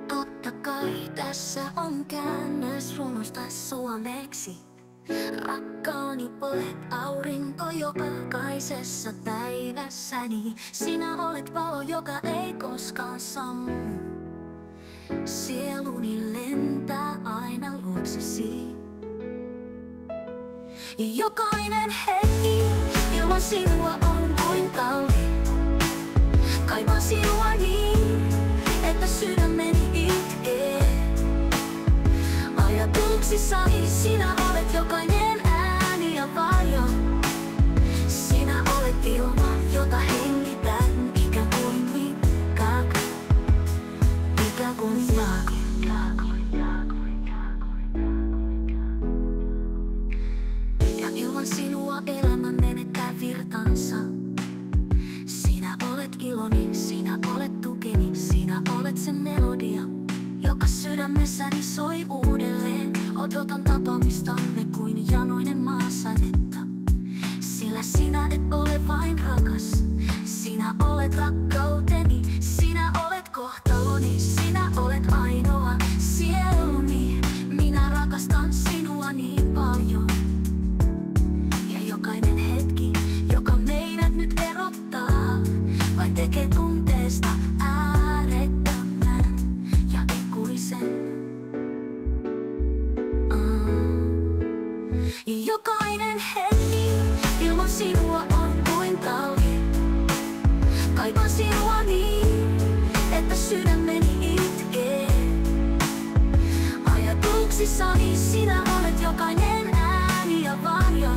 Totta kai tässä on käännös runosta suomeksi. Rakkaani olet aurinko jokaisessa päivässäni. Sinä olet valo, joka ei koskaan sammu. Sieluni lentää aina luoksesi. Ja jokainen hetki ilman sinua on kuin talvi. Kaipaan sinua niin, että sydämeni itkee. Ajatuksissani sinä olet jokainen ääni ja varjo. Sinä olet ilma, jota hengitän ikään kuin mikään. Ikään kuin ja ilman sinua elämä menettää virtansa. Sinä olet iloni, sinä olet tukeni, sinä olet se melodia, joka sydämessäni soi uudelleen. Odotan tapaamistamme kuin janoinen maasadetta. Sillä sinä et ole vain rakas, sinä olet rakkauteni, sinä olet kohtaloni, sinä olet ainoa sieluni. Minä rakastan sinua niin paljon. Ja jokainen hetki, joka meidät nyt erottaa, vain tekee tunteesta äärettömän ja ikuisen. Jokainen hetki ilman sinua on kuin talvi. Kaipaan sinua niin, että sydämeni itkee. Ajatuksissani sinä olet jokainen ääni ja varjo.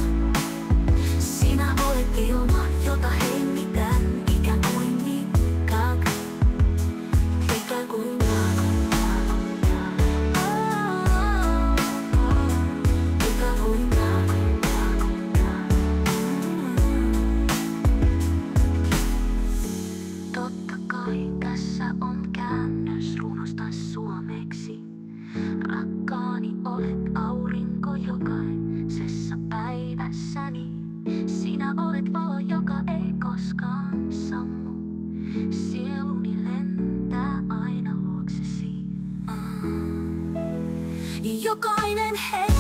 Sinä olet ilma, jota hengitän ikään kuin mikään. Ikään kuin totta kai tässä on käännös runosta suomeksi. Rakkaani olet aurinko jokaisessa päivässäni. Sinä olet valo, joka ei koskaan sammu. Sieluni lentää aina luoksesi. Jokainen hetki